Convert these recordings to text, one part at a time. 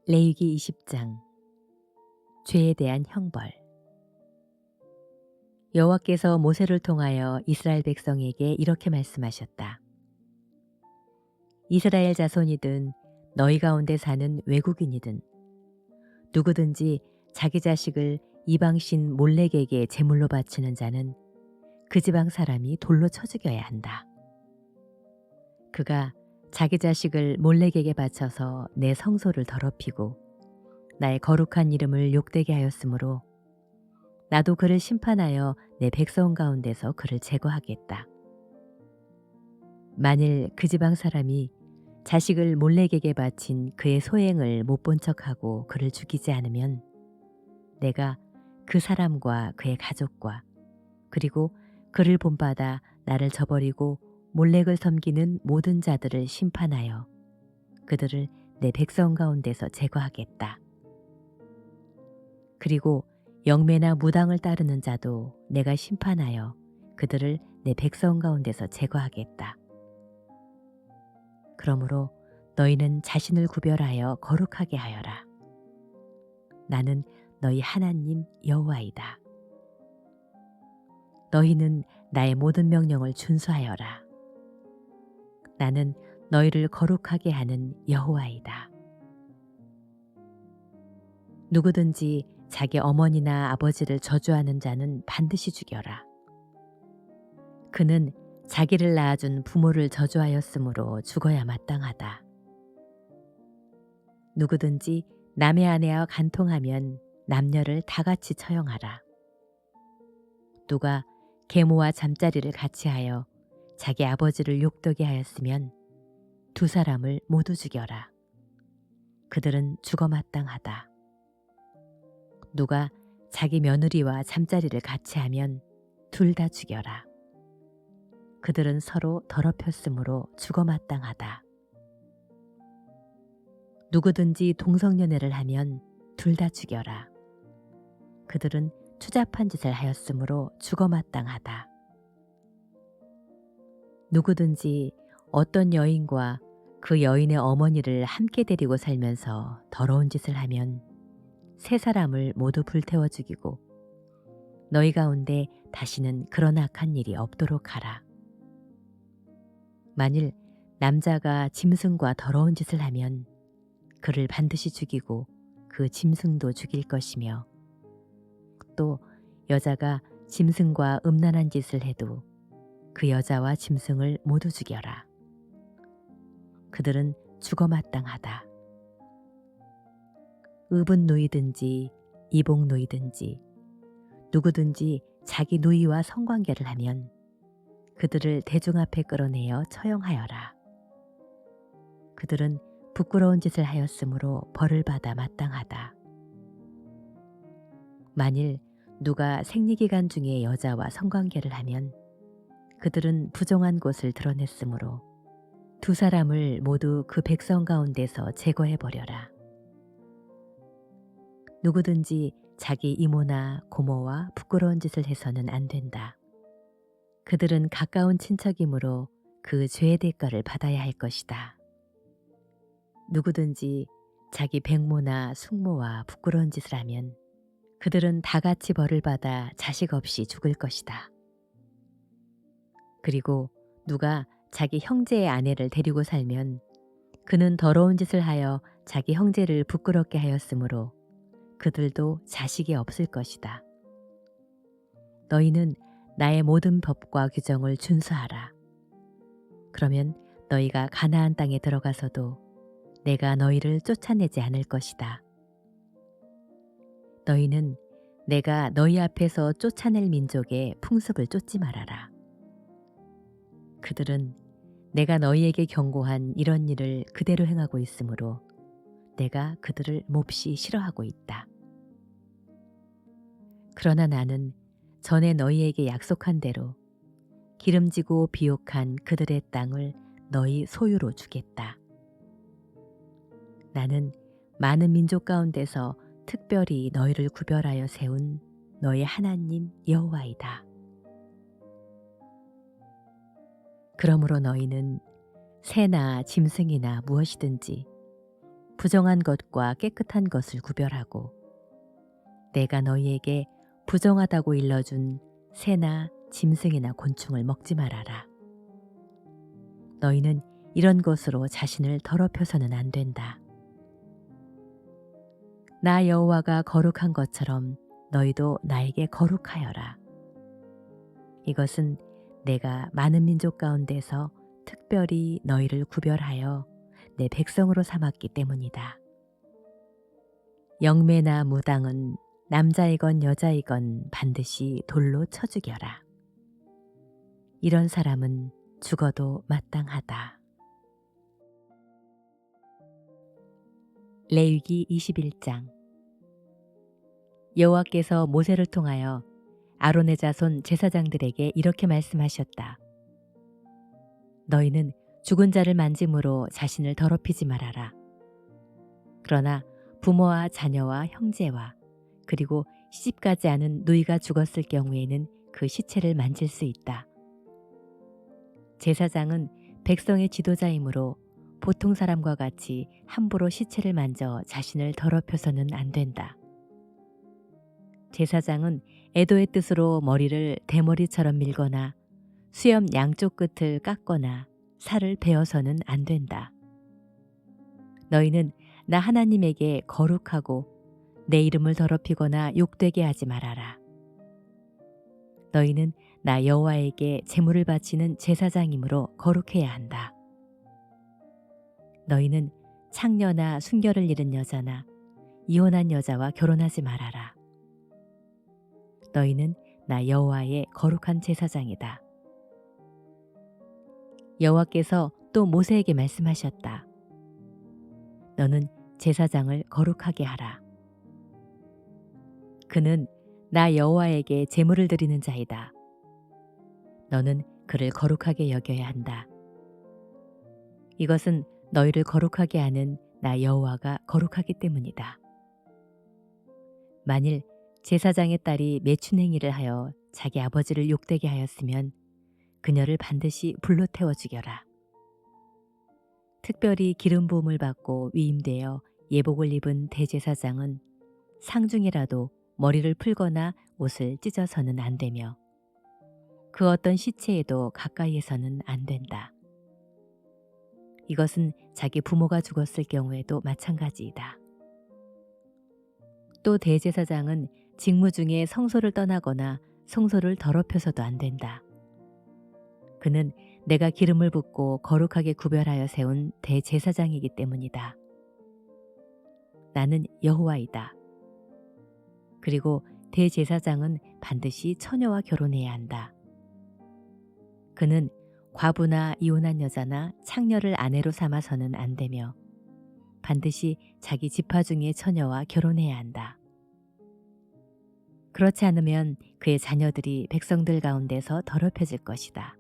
레위기 20장 죄에 대한 형벌. 여호와께서 모세를 통하여 이스라엘 백성에게 이렇게 말씀하셨다. 이스라엘 자손이든 너희 가운데 사는 외국인이든 누구든지 자기 자식을 이방신 몰렉에게 제물로 바치는 자는 그 지방 사람이 돌로 쳐 죽여야 한다. 그가 자기 자식을 몰렉에게 바쳐서 내 성소를 더럽히고 나의 거룩한 이름을 욕되게 하였으므로 나도 그를 심판하여 내 백성 가운데서 그를 제거하겠다. 만일 그 지방 사람이 자식을 몰렉에게 바친 그의 소행을 못 본 척하고 그를 죽이지 않으면 내가 그 사람과 그의 가족과 그리고 그를 본받아 나를 저버리고 몰렉을 섬기는 모든 자들을 심판하여 그들을 내 백성 가운데서 제거하겠다. 그리고 영매나 무당을 따르는 자도 내가 심판하여 그들을 내 백성 가운데서 제거하겠다. 그러므로 너희는 자신을 구별하여 거룩하게 하여라. 나는 너희 하나님 여호와이다. 너희는 나의 모든 명령을 준수하여라. 나는 너희를 거룩하게 하는 여호와이다. 누구든지 자기 어머니나 아버지를 저주하는 자는 반드시 죽여라. 그는 자기를 낳아준 부모를 저주하였으므로 죽어야 마땅하다. 누구든지 남의 아내와 간통하면 남녀를 다 같이 처형하라. 누가 계모와 잠자리를 같이 하여 자기 아버지를 욕되게 하였으면 두 사람을 모두 죽여라. 그들은 죽어 마땅하다. 누가 자기 며느리와 잠자리를 같이 하면 둘 다 죽여라. 그들은 서로 더럽혔으므로 죽어 마땅하다. 누구든지 동성연애를 하면 둘 다 죽여라. 그들은 추잡한 짓을 하였으므로 죽어 마땅하다. 누구든지 어떤 여인과 그 여인의 어머니를 함께 데리고 살면서 더러운 짓을 하면 세 사람을 모두 불태워 죽이고 너희 가운데 다시는 그런 악한 일이 없도록 하라. 만일 남자가 짐승과 더러운 짓을 하면 그를 반드시 죽이고 그 짐승도 죽일 것이며 또 여자가 짐승과 음란한 짓을 해도 그 여자와 짐승을 모두 죽여라. 그들은 죽어 마땅하다. 의분 누이든지 이복 누이든지 누구든지 자기 누이와 성관계를 하면 그들을 대중 앞에 끌어내어 처형하여라. 그들은 부끄러운 짓을 하였으므로 벌을 받아 마땅하다. 만일 누가 생리기간 중에 여자와 성관계를 하면 그들은 부정한 것을 드러냈으므로 두 사람을 모두 그 백성 가운데서 제거해버려라. 누구든지 자기 이모나 고모와 부끄러운 짓을 해서는 안 된다. 그들은 가까운 친척이므로 그 죄의 대가를 받아야 할 것이다. 누구든지 자기 백모나 숙모와 부끄러운 짓을 하면 그들은 다 같이 벌을 받아 자식 없이 죽을 것이다. 그리고 누가 자기 형제의 아내를 데리고 살면 그는 더러운 짓을 하여 자기 형제를 부끄럽게 하였으므로 그들도 자식이 없을 것이다. 너희는 나의 모든 법과 규정을 준수하라. 그러면 너희가 가나안 땅에 들어가서도 내가 너희를 쫓아내지 않을 것이다. 너희는 내가 너희 앞에서 쫓아낼 민족의 풍습을 쫓지 말아라. 그들은 내가 너희에게 경고한 이런 일을 그대로 행하고 있으므로 내가 그들을 몹시 싫어하고 있다. 그러나 나는 전에 너희에게 약속한 대로 기름지고 비옥한 그들의 땅을 너희 소유로 주겠다. 나는 많은 민족 가운데서 특별히 너희를 구별하여 세운 너희 하나님 여호와이다. 그러므로 너희는 새나 짐승이나 무엇이든지 부정한 것과 깨끗한 것을 구별하고 내가 너희에게 부정하다고 일러준 새나 짐승이나 곤충을 먹지 말아라. 너희는 이런 것으로 자신을 더럽혀서는 안 된다. 나 여호와가 거룩한 것처럼 너희도 나에게 거룩하여라. 이것은 내가 많은 민족 가운데서 특별히 너희를 구별하여 내 백성으로 삼았기 때문이다. 영매나 무당은 남자이건 여자이건 반드시 돌로 쳐 죽여라. 이런 사람은 죽어도 마땅하다. 레위기 21장. 여호와께서 모세를 통하여 아론의 자손 제사장들에게 이렇게 말씀하셨다. 너희는 죽은 자를 만짐으로 자신을 더럽히지 말아라. 그러나 부모와 자녀와 형제와 그리고 시집가지 않은 누이가 죽었을 경우에는 그 시체를 만질 수 있다. 제사장은 백성의 지도자이므로 보통 사람과 같이 함부로 시체를 만져 자신을 더럽혀서는 안 된다. 제사장은 애도의 뜻으로 머리를 대머리처럼 밀거나 수염 양쪽 끝을 깎거나 살을 베어서는 안 된다. 너희는 나 하나님에게 거룩하고 내 이름을 더럽히거나 욕되게 하지 말아라. 너희는 나 여호와에게 제물을 바치는 제사장이므로 거룩해야 한다. 너희는 창녀나 순결을 잃은 여자나 이혼한 여자와 결혼하지 말아라. 너희는 나 여호와의 거룩한 제사장이다. 여호와께서 또 모세에게 말씀하셨다. 너는 제사장을 거룩하게 하라. 그는 나 여호와에게 제물을 드리는 자이다. 너는 그를 거룩하게 여겨야 한다. 이것은 너희를 거룩하게 하는 나 여호와가 거룩하기 때문이다. 만일 제사장의 딸이 매춘 행위를 하여 자기 아버지를 욕되게 하였으면 그녀를 반드시 불로 태워 죽여라. 특별히 기름 부음을 받고 위임되어 예복을 입은 대제사장은 상중이라도 머리를 풀거나 옷을 찢어서는 안 되며 그 어떤 시체에도 가까이에서는 안 된다. 이것은 자기 부모가 죽었을 경우에도 마찬가지이다. 또 대제사장은 직무 중에 성소를 떠나거나 성소를 더럽혀서도 안 된다. 그는 내가 기름을 붓고 거룩하게 구별하여 세운 대제사장이기 때문이다. 나는 여호와이다. 그리고 대제사장은 반드시 처녀와 결혼해야 한다. 그는 과부나 이혼한 여자나 창녀를 아내로 삼아서는 안 되며 반드시 자기 지파 중의 처녀와 결혼해야 한다. 그렇지 않으면 그의 자녀들이 백성들 가운데서 더럽혀질 것이다.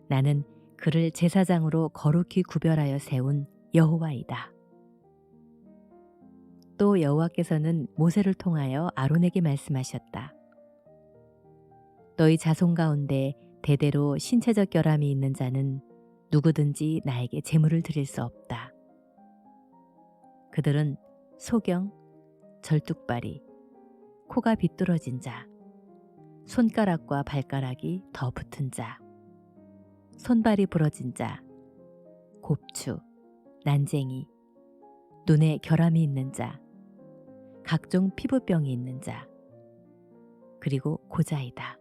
나는 그를 제사장으로 거룩히 구별하여 세운 여호와이다. 또 여호와께서는 모세를 통하여 아론에게 말씀하셨다. 너희 자손 가운데 대대로 신체적 결함이 있는 자는 누구든지 나에게 제물을 드릴 수 없다. 그들은 소경, 절뚝발이, 코가 비뚤어진 자, 손가락과 발가락이 더 붙은 자, 손발이 부러진 자, 곱추, 난쟁이, 눈에 결함이 있는 자, 각종 피부병이 있는 자, 그리고 고자이다.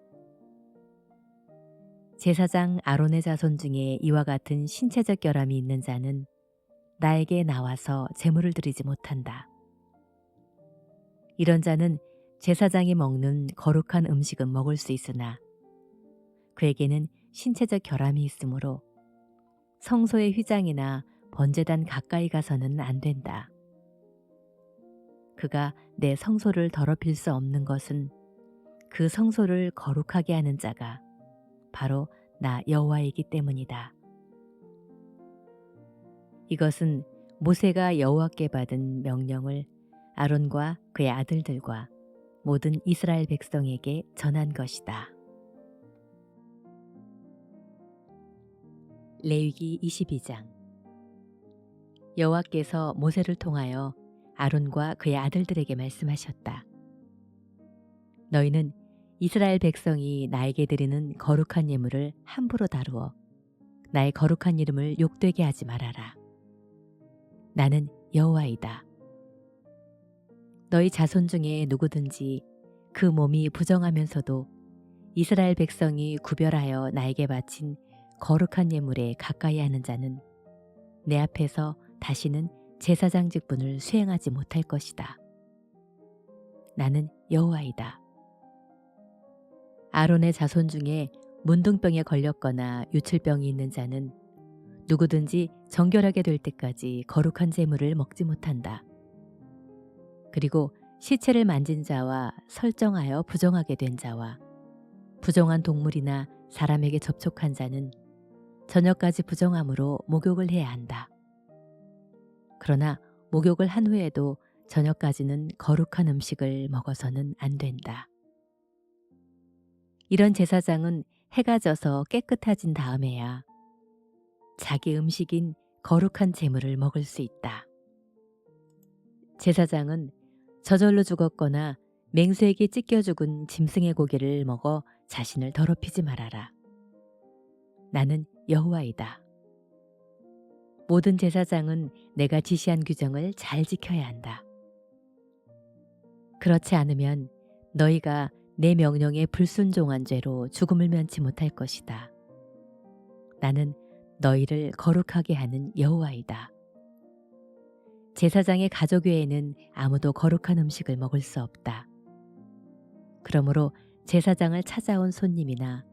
제사장 아론의 자손 중에 이와 같은 신체적 결함이 있는 자는 나에게 나와서 제물을 드리지 못한다. 이런 자는 제사장이 먹는 거룩한 음식은 먹을 수 있으나 그에게는 신체적 결함이 있으므로 성소의 휘장이나 번제단 가까이 가서는 안 된다. 그가 내 성소를 더럽힐 수 없는 것은 그 성소를 거룩하게 하는 자가 바로 나 여호와이기 때문이다. 이것은 모세가 여호와께 받은 명령을 아론과 그의 아들들과 모든 이스라엘 백성에게 전한 것이다. 레위기 22장. 여호와께서 모세를 통하여 아론과 그의 아들들에게 말씀하셨다. 너희는 이스라엘 백성이 나에게 드리는 거룩한 예물을 함부로 다루어 나의 거룩한 이름을 욕되게 하지 말아라. 나는 여호와이다. 너희 자손 중에 누구든지 그 몸이 부정하면서도 이스라엘 백성이 구별하여 나에게 바친 거룩한 예물에 가까이 하는 자는 내 앞에서 다시는 제사장 직분을 수행하지 못할 것이다. 나는 여호와이다. 아론의 자손 중에 문둥병에 걸렸거나 유출병이 있는 자는 누구든지 정결하게 될 때까지 거룩한 제물을 먹지 못한다. 그리고 시체를 만진 자와 설정하여 부정하게 된 자와 부정한 동물이나 사람에게 접촉한 자는 저녁까지 부정함으로 목욕을 해야 한다. 그러나 목욕을 한 후에도 저녁까지는 거룩한 음식을 먹어서는 안 된다. 이런 제사장은 해가 져서 깨끗해진 다음에야 자기 음식인 거룩한 제물을 먹을 수 있다. 제사장은 저절로 죽었거나 맹수에게 찢겨 죽은 짐승의 고기를 먹어 자신을 더럽히지 말아라. 나는 여호와이다. 모든 제사장은 내가 지시한 규정을 잘 지켜야 한다. 그렇지 않으면 너희가 내 명령에 불순종한 죄로 죽음을 면치 못할 것이다. 나는 너희를 거룩하게 하는 여호와이다. 제사장의 가족 외에는 아무도 거룩한 음식을 먹을 수 없다. 그러므로 제사장을 찾아온 손님이나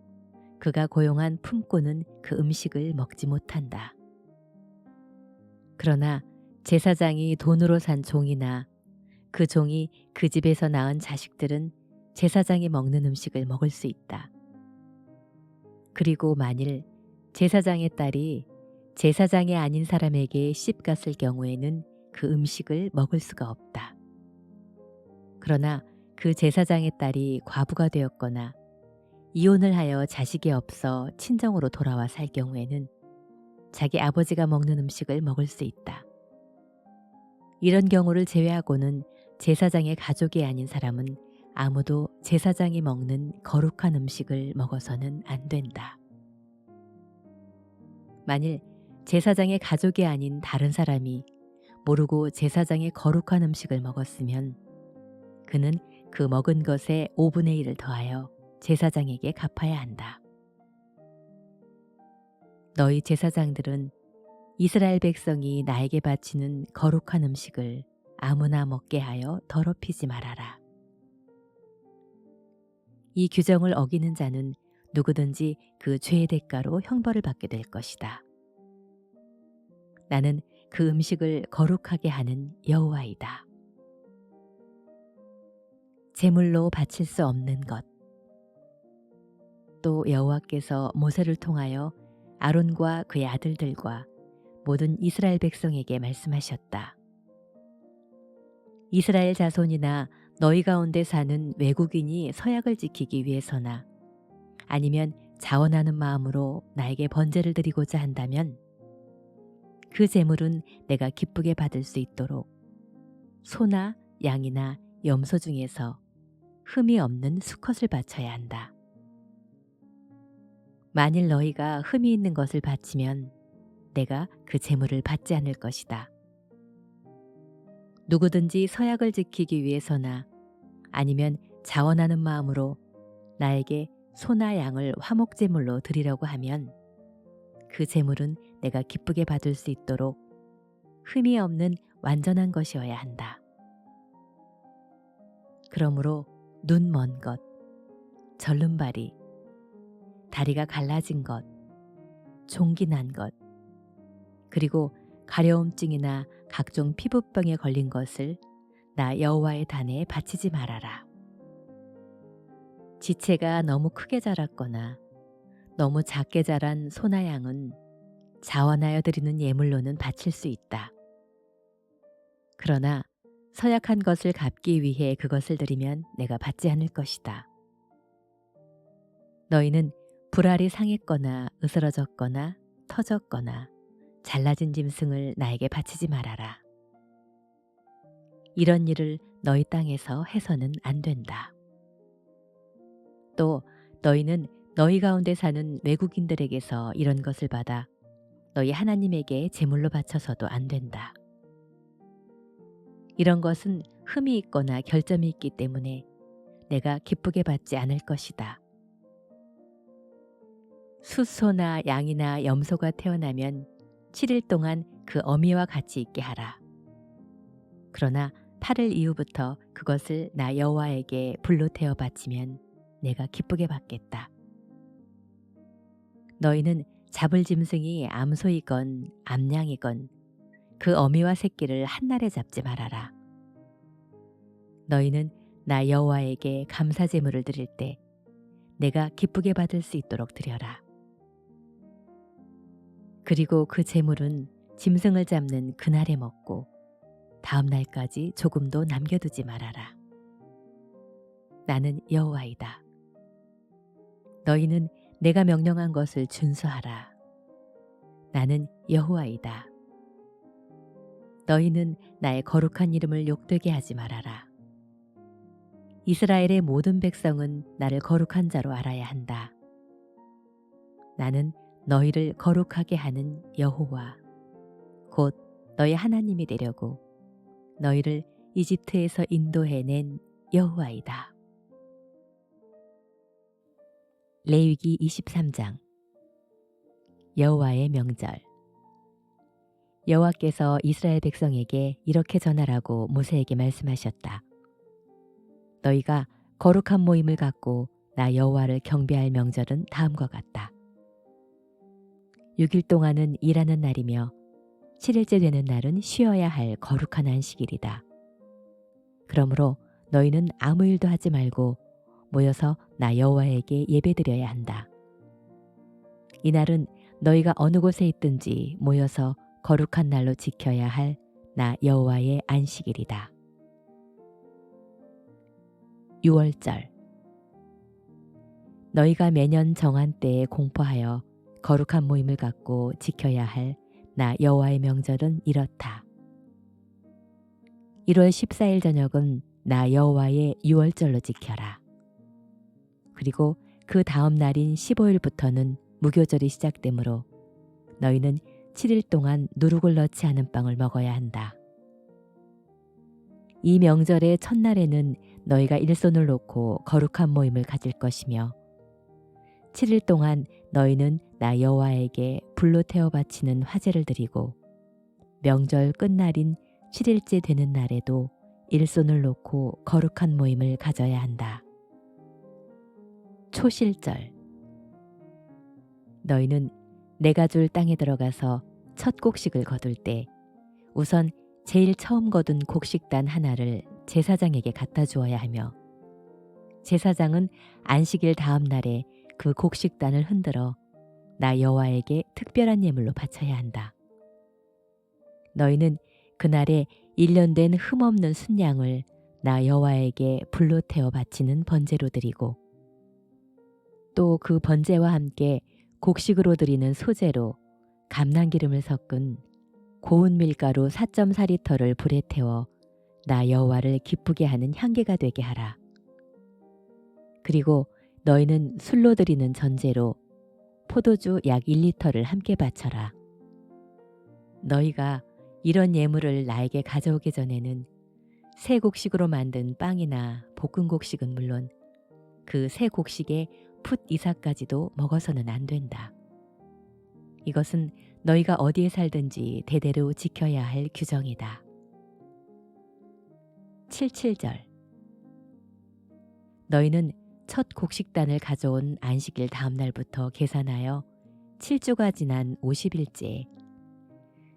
그가 고용한 품꾼은 그 음식을 먹지 못한다. 그러나 제사장이 돈으로 산 종이나 그 종이 그 집에서 낳은 자식들은 제사장이 먹는 음식을 먹을 수 있다. 그리고 만일 제사장의 딸이 제사장이 아닌 사람에게 시집갔을 경우에는 그 음식을 먹을 수가 없다. 그러나 그 제사장의 딸이 과부가 되었거나 이혼을 하여 자식이 없어 친정으로 돌아와 살 경우에는 자기 아버지가 먹는 음식을 먹을 수 있다. 이런 경우를 제외하고는 제사장의 가족이 아닌 사람은 아무도 제사장이 먹는 거룩한 음식을 먹어서는 안 된다. 만일 제사장의 가족이 아닌 다른 사람이 모르고 제사장의 거룩한 음식을 먹었으면 그는 그 먹은 것의 5분의 1을 더하여 제사장에게 갚아야 한다. 너희 제사장들은 이스라엘 백성이 나에게 바치는 거룩한 음식을 아무나 먹게 하여 더럽히지 말아라. 이 규정을 어기는 자는 누구든지 그 죄의 대가로 형벌을 받게 될 것이다. 나는 그 음식을 거룩하게 하는 여호와이다. 제물로 바칠 수 없는 것. 또 여호와께서 모세를 통하여 아론과 그의 아들들과 모든 이스라엘 백성에게 말씀하셨다. 이스라엘 자손이나 너희 가운데 사는 외국인이 서약을 지키기 위해서나 아니면 자원하는 마음으로 나에게 번제를 드리고자 한다면 그 제물은 내가 기쁘게 받을 수 있도록 소나 양이나 염소 중에서 흠이 없는 수컷을 바쳐야 한다. 만일 너희가 흠이 있는 것을 바치면 내가 그 제물을 받지 않을 것이다. 누구든지 서약을 지키기 위해서나 아니면 자원하는 마음으로 나에게 소나 양을 화목제물로 드리려고 하면 그 제물은 내가 기쁘게 받을 수 있도록 흠이 없는 완전한 것이어야 한다. 그러므로 눈 먼 것, 절름발이, 다리가 갈라진 것, 종기 난 것, 그리고 가려움증이나 각종 피부병에 걸린 것을 나 여호와의 단에 바치지 말아라. 지체가 너무 크게 자랐거나 너무 작게 자란 소나 양은 자원하여 드리는 예물로는 바칠 수 있다. 그러나 서약한 것을 갚기 위해 그것을 드리면 내가 받지 않을 것이다. 너희는 불알이 상했거나 으스러졌거나 터졌거나 잘라진 짐승을 나에게 바치지 말아라. 이런 일을 너희 땅에서 해서는 안 된다. 또 너희는 너희 가운데 사는 외국인들에게서 이런 것을 받아 너희 하나님에게 제물로 바쳐서도 안 된다. 이런 것은 흠이 있거나 결점이 있기 때문에 내가 기쁘게 받지 않을 것이다. 숫소나 양이나 염소가 태어나면 7일 동안 그 어미와 같이 있게 하라. 그러나 8일 이후부터 그것을 나 여호와에게 불로 태워 바치면 내가 기쁘게 받겠다. 너희는 잡을 짐승이 암소이건 암양이건 그 어미와 새끼를 한날에 잡지 말아라. 너희는 나 여호와에게 감사 제물을 드릴 때 내가 기쁘게 받을 수 있도록 드려라. 그리고 그 제물은 짐승을 잡는 그날에 먹고 다음 날까지 조금도 남겨두지 말아라. 나는 여호와이다. 너희는 내가 명령한 것을 준수하라. 나는 여호와이다. 너희는 나의 거룩한 이름을 욕되게 하지 말아라. 이스라엘의 모든 백성은 나를 거룩한 자로 알아야 한다. 나는 너희를 거룩하게 하는 여호와, 곧 너희 하나님이 되려고 너희를 이집트에서 인도해낸 여호와이다. 레위기 23장. 여호와의 명절. 여호와께서 이스라엘 백성에게 이렇게 전하라고 모세에게 말씀하셨다. 너희가 거룩한 모임을 갖고 나 여호와를 경배할 명절은 다음과 같다. 6일 동안은 일하는 날이며 7일째 되는 날은 쉬어야 할 거룩한 안식일이다. 그러므로 너희는 아무 일도 하지 말고 모여서 나 여호와에게 예배드려야 한다. 이날은 너희가 어느 곳에 있든지 모여서 거룩한 날로 지켜야 할 나 여호와의 안식일이다. 6월절. 너희가 매년 정한 때에 공포하여 거룩한 모임을 갖고 지켜야 할 나 여호와의 명절은 이렇다. 1월 14일 저녁은 나 여호와의 6월절로 지켜라. 그리고 그 다음 날인 15일부터는 무교절이 시작되므로 너희는 7일 동안 누룩을 넣지 않은 빵을 먹어야 한다. 이 명절의 첫날에는 너희가 일손을 놓고 거룩한 모임을 가질 것이며 7일 동안 너희는 나 여호와에게 불로 태워 바치는 화제를 드리고 명절 끝날인 7일째 되는 날에도 일손을 놓고 거룩한 모임을 가져야 한다. 초실절. 너희는 내가 줄 땅에 들어가서 첫 곡식을 거둘 때 우선 제일 처음 거둔 곡식단 하나를 제사장에게 갖다 주어야 하며 제사장은 안식일 다음 날에 그 곡식단을 흔들어 나 여호와에게 특별한 예물로 바쳐야 한다. 너희는 그날에 1년 된 흠없는 순양을 나 여호와에게 불로 태워 바치는 번제로 드리고 또 그 번제와 함께 곡식으로 드리는 소제로 감람기름을 섞은 고운 밀가루 4.4리터를 불에 태워 나 여호와를 기쁘게 하는 향기가 되게 하라. 그리고 너희는 술로 드리는 전제로 포도주 약 1리터를 함께 바쳐라. 너희가 이런 예물을 나에게 가져오기 전에는 새 곡식으로 만든 빵이나 볶은 곡식은 물론 그 새 곡식의 풋 이삭까지도 먹어서는 안 된다. 이것은 너희가 어디에 살든지 대대로 지켜야 할 규정이다. 77절. 너희는 첫 곡식단을 가져온 안식일 다음 날부터 계산하여 7주가 지난 50일째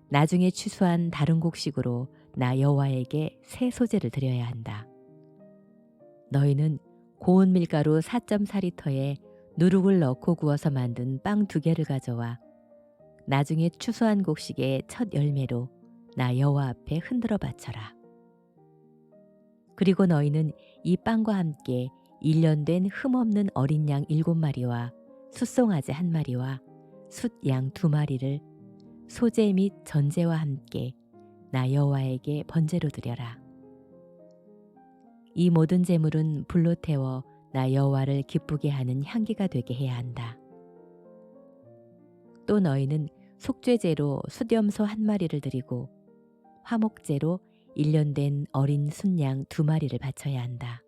나중에 취수한 다른 곡식으로 나 여호와에게 새 소제를 드려야 한다. 너희는 고운 밀가루 4.4리터에 누룩을 넣고 구워서 만든 빵 2개를 가져와 나중에 추수한 곡식의 첫 열매로 나 여호와 앞에 흔들어 바쳐라. 그리고 너희는 이 빵과 함께 1년 된 흠없는 어린 양 7마리와 숫송아지 1마리와 숫양 2마리를 소제 및 전제와 함께 나 여호와에게 번제로 드려라. 이 모든 제물은 불로 태워 나 여호와를 기쁘게 하는 향기가 되게 해야 한다. 또 너희는 속죄제로 숫염소 한 마리를 드리고 화목제로 1년 된 어린 순양 2마리를 바쳐야 한다.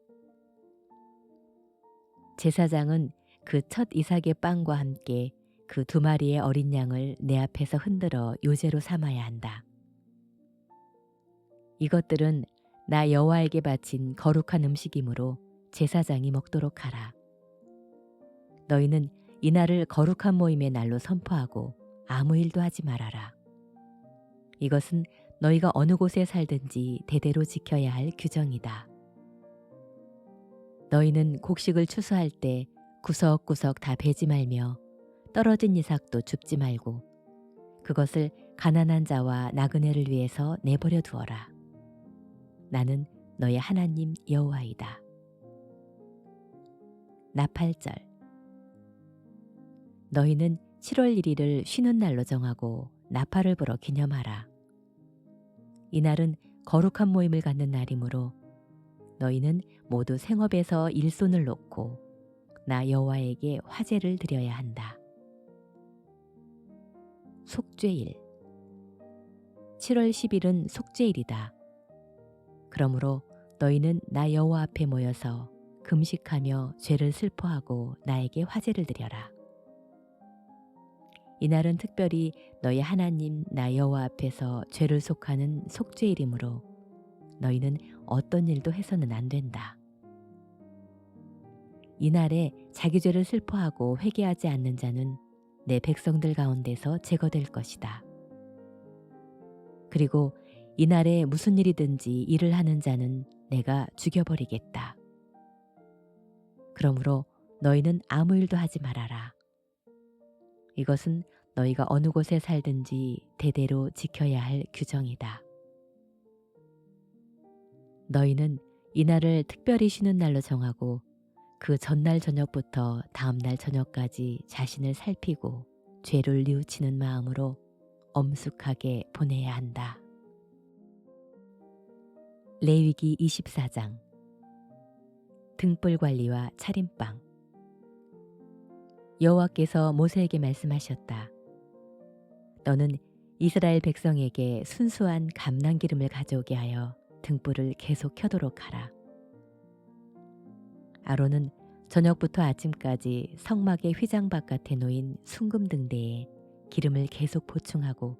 제사장은 그 첫 이삭의 빵과 함께 그 2마리의 어린 양을 내 앞에서 흔들어 요제로 삼아야 한다. 이것들은 나 여호와에게 바친 거룩한 음식이므로 제사장이 먹도록 하라. 너희는 이날을 거룩한 모임의 날로 선포하고 아무 일도 하지 말아라. 이것은 너희가 어느 곳에 살든지 대대로 지켜야 할 규정이다. 너희는 곡식을 추수할 때 구석구석 다 베지 말며 떨어진 이삭도 줍지 말고 그것을 가난한 자와 나그네를 위해서 내버려 두어라. 나는 너희 하나님 여호와이다. 나팔절. 너희는 7월 1일을 쉬는 날로 정하고 나팔을 불어 기념하라. 이날은 거룩한 모임을 갖는 날이므로 너희는 모두 생업에서 일손을 놓고 나 여호와에게 화제를 드려야 한다. 속죄일. 7월 10일은 속죄일이다. 그러므로 너희는 나 여호와 앞에 모여서 금식하며 죄를 슬퍼하고 나에게 화제를 드려라. 이날은 특별히 너희 하나님 나 여호와 앞에서 죄를 속하는 속죄일이므로 너희는 어떤 일도 해서는 안 된다. 이날에 자기 죄를 슬퍼하고 회개하지 않는 자는 내 백성들 가운데서 제거될 것이다. 그리고 이날에 무슨 일이든지 일을 하는 자는 내가 죽여버리겠다. 그러므로 너희는 아무 일도 하지 말아라. 이것은 너희가 어느 곳에 살든지 대대로 지켜야 할 규정이다. 너희는 이날을 특별히 쉬는 날로 정하고 그 전날 저녁부터 다음날 저녁까지 자신을 살피고 죄를 뉘우치는 마음으로 엄숙하게 보내야 한다. 레위기 24장. 등불 관리와 차림방. 여호와께서 모세에게 말씀하셨다. 너는 이스라엘 백성에게 순수한 감람기름을 가져오게 하여 등불을 계속 켜도록 하라. 아론은 저녁부터 아침까지 성막의 휘장 바깥에 놓인 순금등대에 기름을 계속 보충하고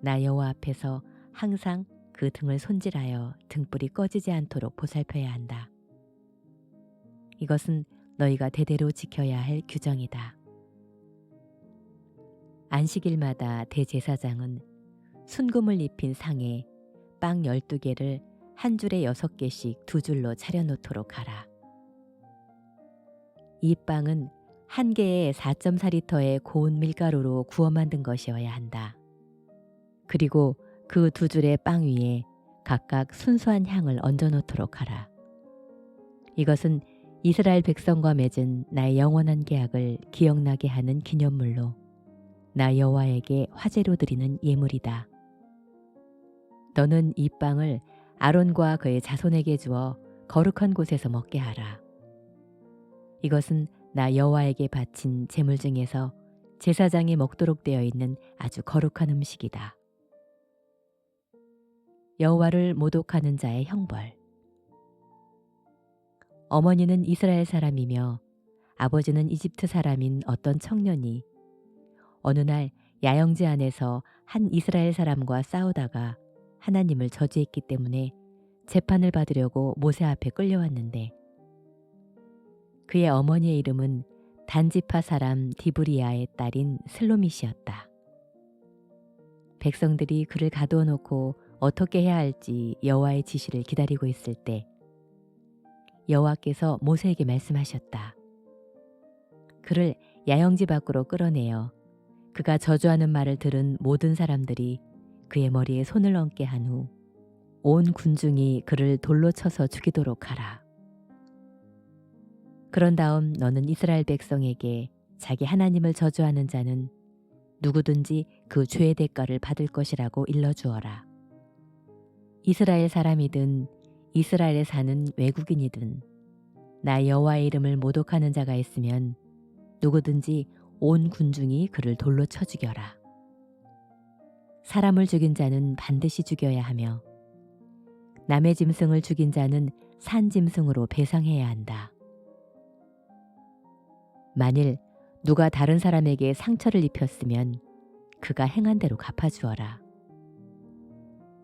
나 여호와 앞에서 항상 그 등을 손질하여 등불이 꺼지지 않도록 보살펴야 한다. 이것은 너희가 대대로 지켜야 할 규정이다. 안식일마다 대제사장은 순금을 입힌 상에 빵 12개를 한 줄에 6개씩 2줄로 차려놓도록 하라. 이 빵은 한 개에 4.4리터의 고운 밀가루로 구워 만든 것이어야 한다. 그리고 그 2줄의 빵 위에 각각 순수한 향을 얹어 놓도록 하라. 이것은 이스라엘 백성과 맺은 나의 영원한 계약을 기억나게 하는 기념물로 나 여호와에게 화제로 드리는 예물이다. 너는 이 빵을 아론과 그의 자손에게 주어 거룩한 곳에서 먹게 하라. 이것은 나 여호와에게 바친 제물 중에서 제사장이 먹도록 되어 있는 아주 거룩한 음식이다. 여호와를 모독하는 자의 형벌. 어머니는 이스라엘 사람이며 아버지는 이집트 사람인 어떤 청년이 어느 날 야영지 안에서 한 이스라엘 사람과 싸우다가 하나님을 저주했기 때문에 재판을 받으려고 모세 앞에 끌려왔는데 그의 어머니의 이름은 단지파 사람 디브리아의 딸인 슬로밋이었다. 백성들이 그를 가두어 놓고 어떻게 해야 할지 여호와의 지시를 기다리고 있을 때 여호와께서 모세에게 말씀하셨다. 그를 야영지 밖으로 끌어내어 그가 저주하는 말을 들은 모든 사람들이 그의 머리에 손을 얹게 한 후 온 군중이 그를 돌로 쳐서 죽이도록 하라. 그런 다음 너는 이스라엘 백성에게 자기 하나님을 저주하는 자는 누구든지 그 죄의 대가를 받을 것이라고 일러주어라. 이스라엘 사람이든 이스라엘에 사는 외국인이든 나 여호와의 이름을 모독하는 자가 있으면 누구든지 온 군중이 그를 돌로 쳐 죽여라. 사람을 죽인 자는 반드시 죽여야 하며 남의 짐승을 죽인 자는 산 짐승으로 배상해야 한다. 만일 누가 다른 사람에게 상처를 입혔으면 그가 행한 대로 갚아주어라.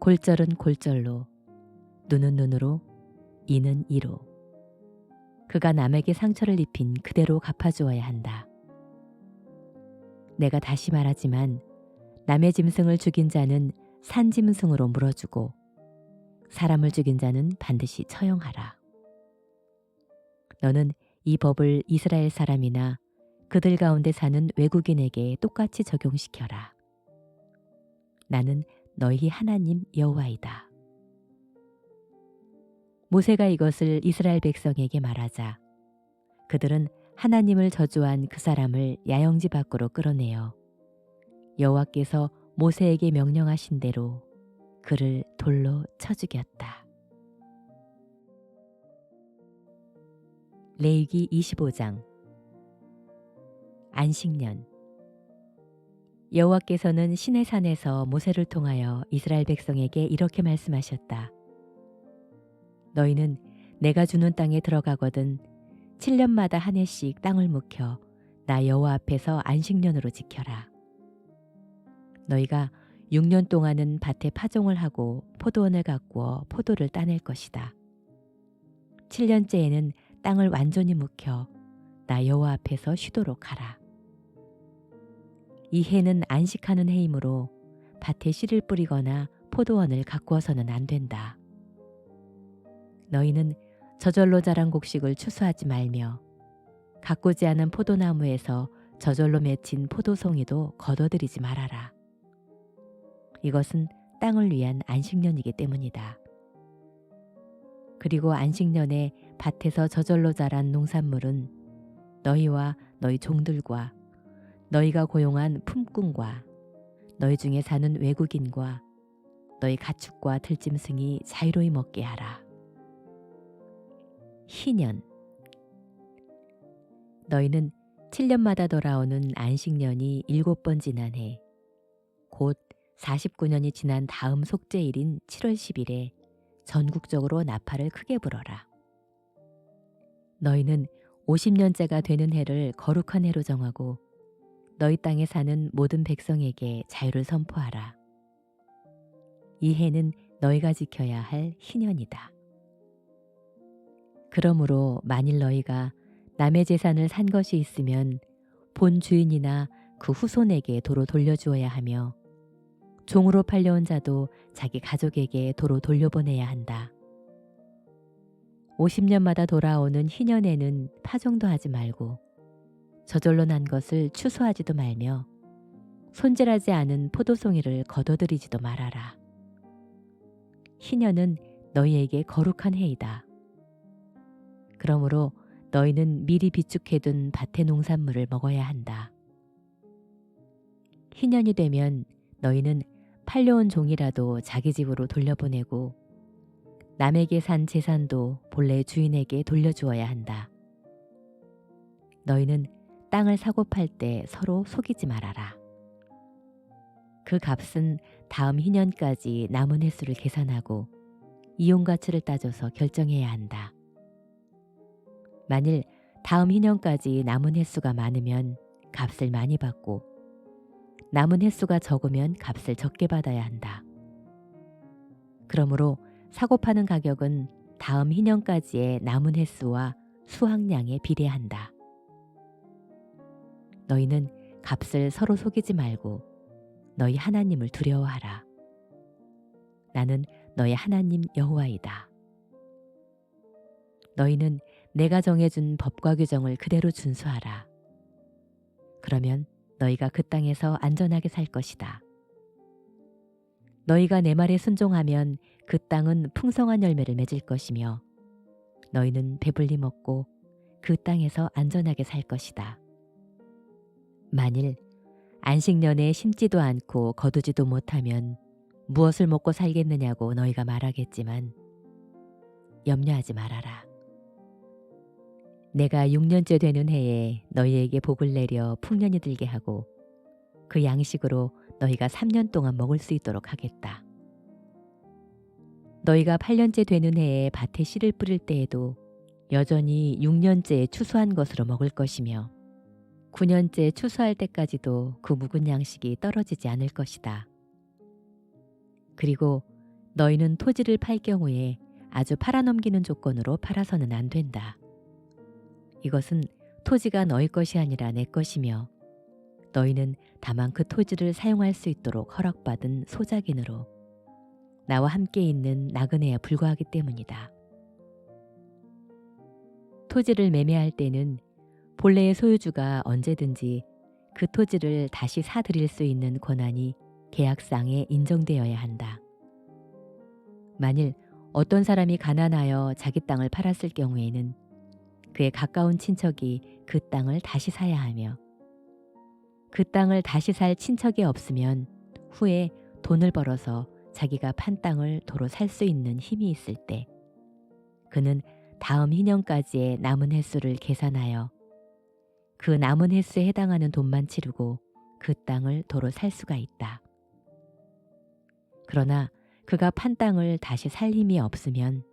골절은 골절로, 눈은 눈으로, 이는 이로. 그가 남에게 상처를 입힌 그대로 갚아주어야 한다. 내가 다시 말하지만 남의 짐승을 죽인 자는 산 짐승으로 물어주고 사람을 죽인 자는 반드시 처형하라. 너는 이 법을 이스라엘 사람이나 그들 가운데 사는 외국인에게 똑같이 적용시켜라. 나는 너희 하나님 여호와이다. 모세가 이것을 이스라엘 백성에게 말하자 그들은 하나님을 저주한 그 사람을 야영지 밖으로 끌어내어 여호와께서 모세에게 명령하신 대로 그를 돌로 쳐 죽였다. 레위기 25장. 안식년. 여호와께서는 시내산에서 모세를 통하여 이스라엘 백성에게 이렇게 말씀하셨다. 너희는 내가 주는 땅에 들어가거든 7년마다 한 해씩 땅을 묵혀 나 여호와 앞에서 안식년으로 지켜라. 너희가 6년 동안은 밭에 파종을 하고 포도원을 가꾸어 포도를 따낼 것이다. 7년째에는 땅을 완전히 묵혀 나 여호와 앞에서 쉬도록 하라. 이 해는 안식하는 해이므로 밭에 씨를 뿌리거나 포도원을 가꾸어서는 안 된다. 너희는 저절로 자란 곡식을 추수하지 말며 가꾸지 않은 포도나무에서 저절로 맺힌 포도송이도 거둬들이지 말아라. 이것은 땅을 위한 안식년이기 때문이다. 그리고 안식년에 밭에서 저절로 자란 농산물은 너희와 너희 종들과 너희가 고용한 품꾼과 너희 중에 사는 외국인과 너희 가축과 들짐승이 자유로이 먹게 하라. 희년. 너희는 7년마다 돌아오는 안식년이 7번 지난 해, 곧 49년이 지난 다음 속죄일인 7월 10일에 전국적으로 나팔을 크게 불어라. 너희는 50년째가 되는 해를 거룩한 해로 정하고 너희 땅에 사는 모든 백성에게 자유를 선포하라. 이 해는 너희가 지켜야 할 희년이다. 그러므로 만일 너희가 남의 재산을 산 것이 있으면 본 주인이나 그 후손에게 도로 돌려주어야 하며 종으로 팔려온 자도 자기 가족에게 도로 돌려보내야 한다. 50년마다 돌아오는 희년에는 파종도 하지 말고 저절로 난 것을 추수하지도 말며 손질하지 않은 포도송이를 거둬들이지도 말아라. 희년은 너희에게 거룩한 해이다. 그러므로 너희는 미리 비축해둔 밭의 농산물을 먹어야 한다. 희년이 되면 너희는 팔려온 종이라도 자기 집으로 돌려보내고 남에게 산 재산도 본래 주인에게 돌려주어야 한다. 너희는 땅을 사고 팔 때 서로 속이지 말아라. 그 값은 다음 희년까지 남은 횟수를 계산하고 이용 가치를 따져서 결정해야 한다. 만일 다음 희년까지 남은 횟수가 많으면 값을 많이 받고 남은 횟수가 적으면 값을 적게 받아야 한다. 그러므로 사고 파는 가격은 다음 희년까지의 남은 횟수와 수확량에 비례한다. 너희는 값을 서로 속이지 말고 너희 하나님을 두려워하라. 나는 너희 하나님 여호와이다. 너희는 내가 정해준 법과 규정을 그대로 준수하라. 그러면 너희가 그 땅에서 안전하게 살 것이다. 너희가 내 말에 순종하면 그 땅은 풍성한 열매를 맺을 것이며 너희는 배불리 먹고 그 땅에서 안전하게 살 것이다. 만일 안식년에 심지도 않고 거두지도 못하면 무엇을 먹고 살겠느냐고 너희가 말하겠지만 염려하지 말아라. 내가 6년째 되는 해에 너희에게 복을 내려 풍년이 들게 하고 그 양식으로 너희가 3년 동안 먹을 수 있도록 하겠다. 너희가 8년째 되는 해에 밭에 씨를 뿌릴 때에도 여전히 6년째 추수한 것으로 먹을 것이며 9년째 추수할 때까지도 그 묵은 양식이 떨어지지 않을 것이다. 그리고 너희는 토지를 팔 경우에 아주 팔아넘기는 조건으로 팔아서는 안 된다. 이것은 토지가 너희 것이 아니라 내 것이며 너희는 다만 그 토지를 사용할 수 있도록 허락받은 소작인으로 나와 함께 있는 나그네에 불과하기 때문이다. 토지를 매매할 때는 본래의 소유주가 언제든지 그 토지를 다시 사들일 수 있는 권한이 계약상에 인정되어야 한다. 만일 어떤 사람이 가난하여 자기 땅을 팔았을 경우에는 그의 가까운 친척이 그 땅을 다시 사야 하며 그 땅을 다시 살 친척이 없으면 후에 돈을 벌어서 자기가 판 땅을 도로 살 수 있는 힘이 있을 때 그는 다음 희년까지의 남은 횟수를 계산하여 그 남은 횟수에 해당하는 돈만 치르고 그 땅을 도로 살 수가 있다. 그러나 그가 판 땅을 다시 살 힘이 없으면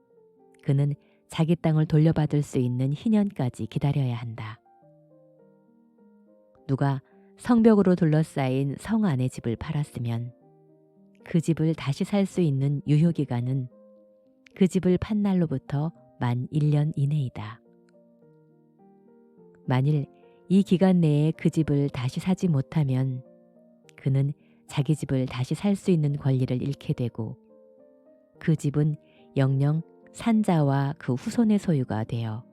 그는 자기 땅을 돌려받을 수 있는 희년까지 기다려야 한다. 누가 성벽으로 둘러싸인 성 안의 집을 팔았으면 그 집을 다시 살 수 있는 유효기간은 그 집을 판 날로부터 만 1년 이내이다. 만일 이 기간 내에 그 집을 다시 사지 못하면 그는 자기 집을 다시 살 수 있는 권리를 잃게 되고 그 집은 영영 산자와 그 후손의 소유가 되어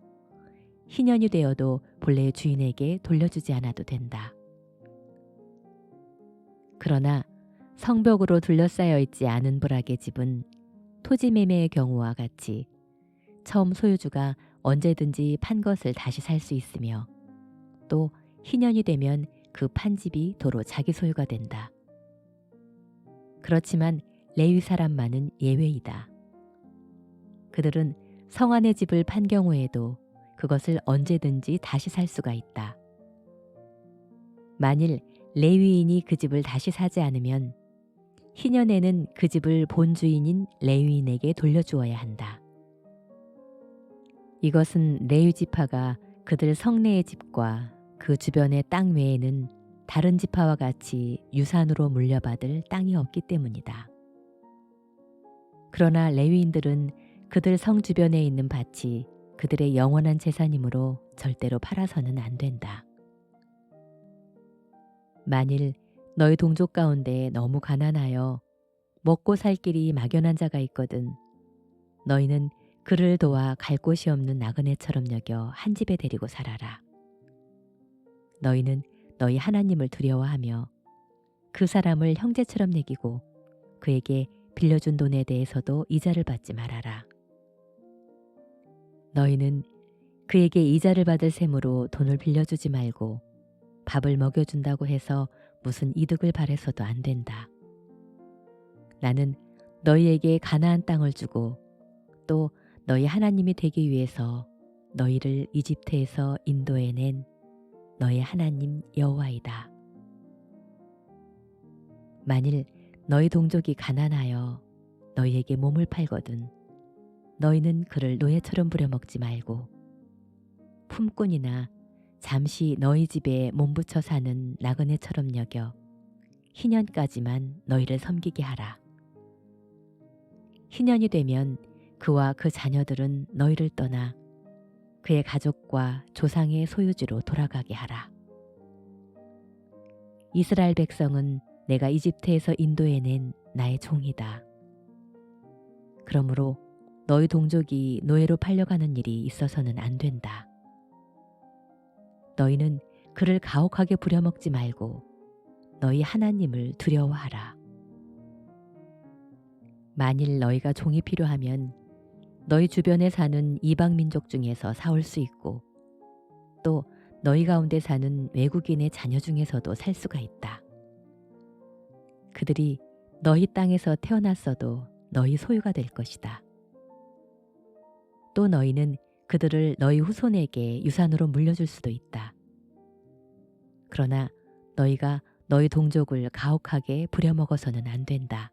희년이 되어도 본래의 주인에게 돌려주지 않아도 된다. 그러나 성벽으로 둘러싸여 있지 않은 부락의 집은 토지 매매의 경우와 같이 처음 소유주가 언제든지 판 것을 다시 살 수 있으며 또 희년이 되면 그 판 집이 도로 자기 소유가 된다. 그렇지만 레위 사람만은 예외이다. 그들은 성 안의 집을 판 경우에도 그것을 언제든지 다시 살 수가 있다. 만일 레위인이 그 집을 다시 사지 않으면 희년에는 그 집을 본 주인인 레위인에게 돌려주어야 한다. 이것은 레위 지파가 그들 성내의 집과 그 주변의 땅 외에는 다른 지파와 같이 유산으로 물려받을 땅이 없기 때문이다. 그러나 레위인들은 그들 성 주변에 있는 밭이 그들의 영원한 재산이므로 절대로 팔아서는 안 된다. 만일 너희 동족 가운데 너무 가난하여 먹고 살 길이 막연한 자가 있거든 너희는 그를 도와 갈 곳이 없는 나그네처럼 여겨 한 집에 데리고 살아라. 너희는 너희 하나님을 두려워하며 그 사람을 형제처럼 여기고 그에게 빌려준 돈에 대해서도 이자를 받지 말아라. 너희는 그에게 이자를 받을 셈으로 돈을 빌려주지 말고 밥을 먹여준다고 해서 무슨 이득을 바래서도 안 된다. 나는 너희에게 가나안 땅을 주고 또 너희 하나님이 되기 위해서 너희를 이집트에서 인도해낸 너희 하나님 여호와이다. 만일 너희 동족이 가난하여 너희에게 몸을 팔거든 너희는 그를 노예처럼 부려먹지 말고 품꾼이나 잠시 너희 집에 몸붙여 사는 나그네처럼 여겨 희년까지만 너희를 섬기게 하라. 희년이 되면 그와 그 자녀들은 너희를 떠나 그의 가족과 조상의 소유지로 돌아가게 하라. 이스라엘 백성은 내가 이집트에서 인도해낸 나의 종이다. 그러므로 너희 동족이 노예로 팔려가는 일이 있어서는 안 된다. 너희는 그를 가혹하게 부려먹지 말고 너희 하나님을 두려워하라. 만일 너희가 종이 필요하면 너희 주변에 사는 이방 민족 중에서 사올 수 있고 또 너희 가운데 사는 외국인의 자녀 중에서도 살 수가 있다. 그들이 너희 땅에서 태어났어도 너희 소유가 될 것이다. 또 너희는 그들을 너희 후손에게 유산으로 물려줄 수도 있다. 그러나 너희가 너희 동족을 가혹하게 부려먹어서는 안 된다.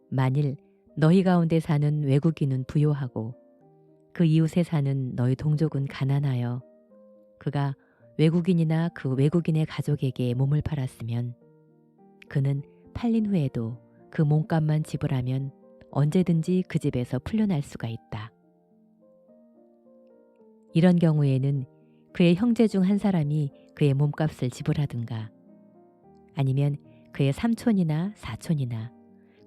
만일 너희 가운데 사는 외국인은 부요하고 그 이웃에 사는 너희 동족은 가난하여 그가 외국인이나 그 외국인의 가족에게 몸을 팔았으면 그는 팔린 후에도 그 몸값만 지불하면 언제든지 그 집에서 풀려날 수가 있다. 이런 경우에는 그의 형제 중 한 사람이 그의 몸값을 지불하든가 아니면 그의 삼촌이나 사촌이나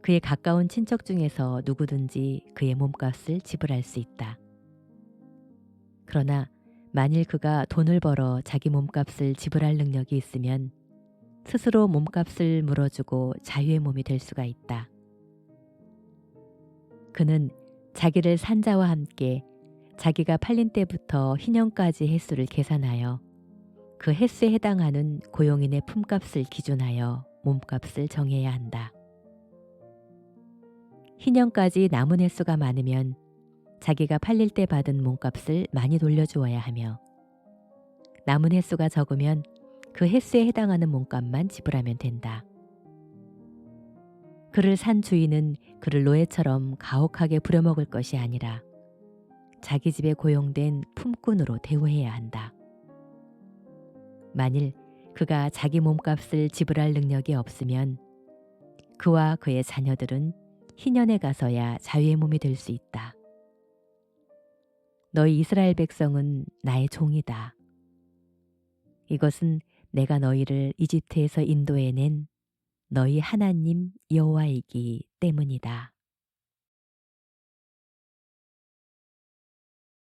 그의 가까운 친척 중에서 누구든지 그의 몸값을 지불할 수 있다. 그러나 만일 그가 돈을 벌어 자기 몸값을 지불할 능력이 있으면 스스로 몸값을 물어주고 자유의 몸이 될 수가 있다. 그는 자기를 산 자와 함께 자기가 팔린 때부터 희년까지 횟수를 계산하여 그 횟수에 해당하는 고용인의 품값을 기준하여 몸값을 정해야 한다. 희년까지 남은 횟수가 많으면 자기가 팔릴 때 받은 몸값을 많이 돌려주어야 하며 남은 횟수가 적으면 그 횟수에 해당하는 몸값만 지불하면 된다. 그를 산 주인은 그를 노예처럼 가혹하게 부려먹을 것이 아니라 자기 집에 고용된 품꾼으로 대우해야 한다. 만일 그가 자기 몸값을 지불할 능력이 없으면 그와 그의 자녀들은 희년에 가서야 자유의 몸이 될 수 있다. 너희 이스라엘 백성은 나의 종이다. 이것은 내가 너희를 이집트에서 인도해낸 너희 하나님 여호와이기 때문이다.